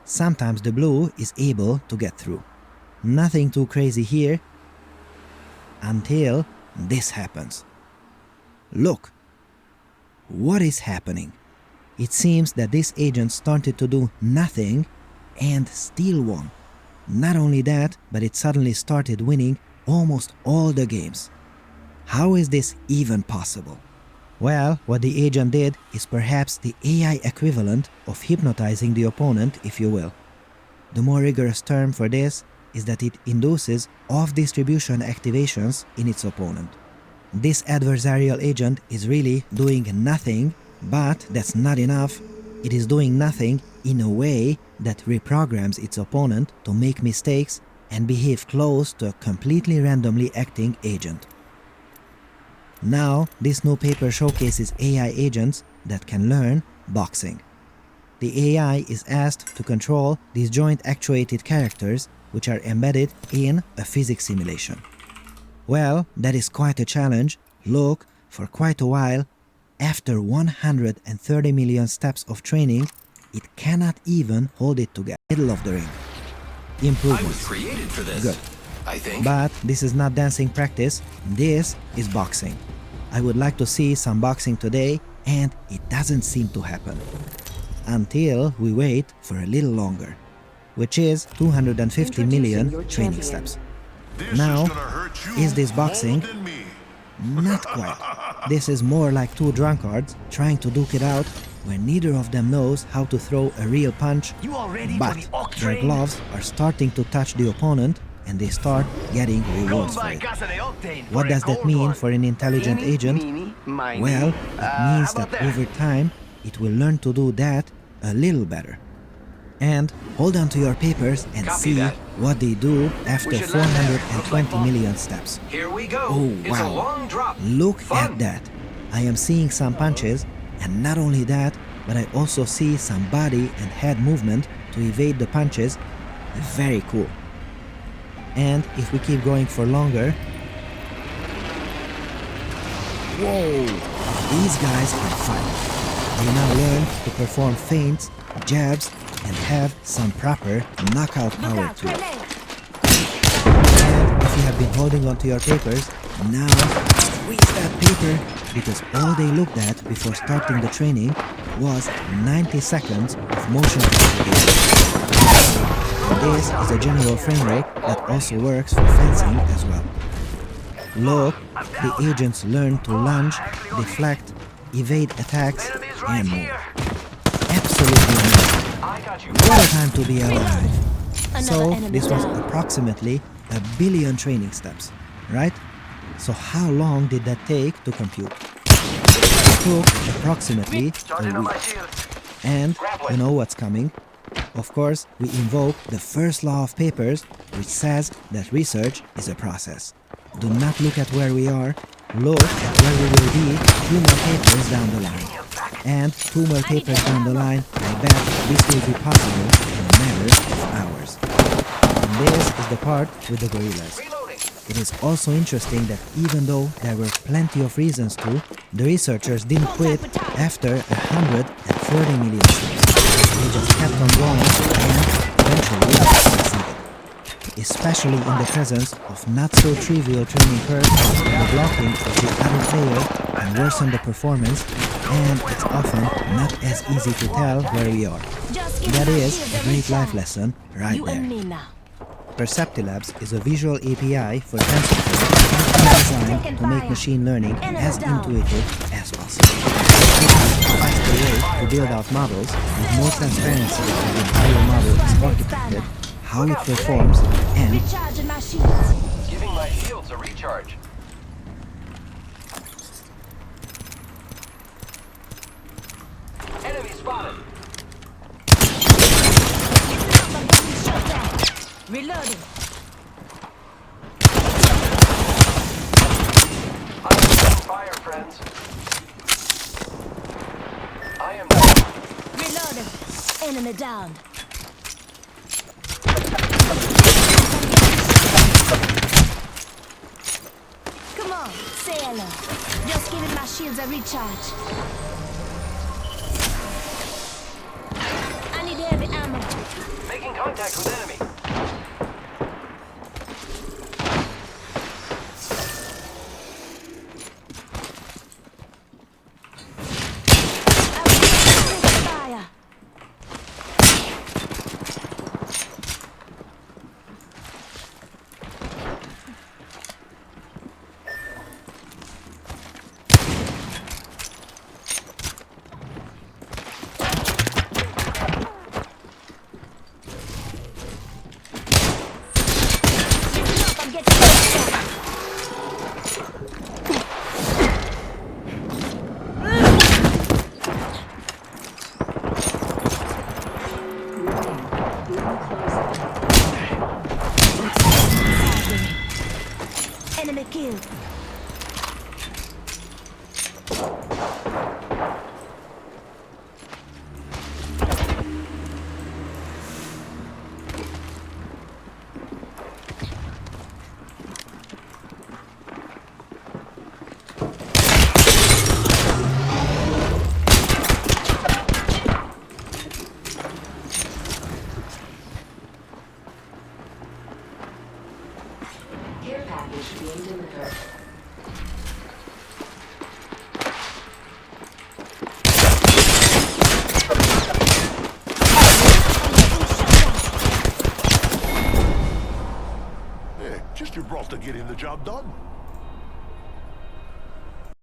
sometimes the blue is able to get through. Nothing too crazy here until this happens. Look! What is happening? It seems that this agent started to do nothing and still won. Not only that, but it suddenly started winning almost all the games. How is this even possible? Well, what the agent did is perhaps the AI equivalent of hypnotizing the opponent, if you will. The more rigorous term for this is that it induces off-distribution activations in its opponent. This adversarial agent is really doing nothing, but that's not enough. It is doing nothing in a way that reprograms its opponent to make mistakes and behave close to a completely randomly acting agent. Now, this new paper showcases AI agents that can learn boxing. The AI is asked to control these joint-actuated characters which are embedded in a physics simulation. Well, that is quite a challenge. Look, for quite a while, after 130 million steps of training, it cannot even hold it together. Middle of the ring. Improvements. I was created for this. Good. I think. But this is not dancing practice, this is boxing. I would like to see some boxing today, and it doesn't seem to happen. Until we wait for a little longer, which is 250 million training steps. Now, is this boxing? Not quite. This is more like two drunkards trying to duke it out when neither of them knows how to throw a real punch, but their gloves are starting to touch the opponent and they start getting rewards for it. What does that mean for an intelligent agent? Well, it means that over time, it will learn to do that a little better. And hold on to your papers and see what they do after 420 million steps. Here we go. Oh It's a wow, long drop. look Fun. at that. I am seeing some punches, and not only that, but I also see some body and head movement to evade the punches. Very cool. And if we keep going for longer... Whoa! These guys can fight. They now learn to perform feints, jabs, and have some proper knockout power to it. And if you have been holding on to your papers, now squeeze that paper, because all they looked at before starting the training was 90 seconds of motion capture. This is a general frame rate that also works for fencing as well. Look, the agents learn to lunge, deflect, evade attacks, and more. Absolutely amazing. What a time to be alive. So this was approximately 1 billion training steps, right? So how long did that take to compute? It took approximately a week. And you know what's coming? Of course, we invoke the first law of papers, which says that research is a process. Do not look at where we are, look at where we will be 2 more papers down the line. And 2 more papers down the line, I bet this will be possible in a matter of hours. And this is the part with the gorillas. It is also interesting that even though there were plenty of reasons to, the researchers didn't quit after 130 million steps. They just kept on going and eventually succeeded. Especially in the presence of not-so-trivial training curves, the blocking of the other player can worsen the performance, and it's often not as easy to tell where we are. That is a great life lesson right there. Perceptilabs is a visual API for TensorFlow designed to make machine learning as intuitive as possible. It's a faster way to build out models with more transparency as the entire model is architected, how it performs, and Giving my shields a recharge. Enemy spotted. Reloading. I'm on fire, friends. I am Reloading. Enemy down. Come on, say hello. Just giving my shields a recharge. I need heavy ammo. Contact with enemy. Fire. I'm getting enemy killed. Care package being delivered. Yeah, just your brought to getting the job done.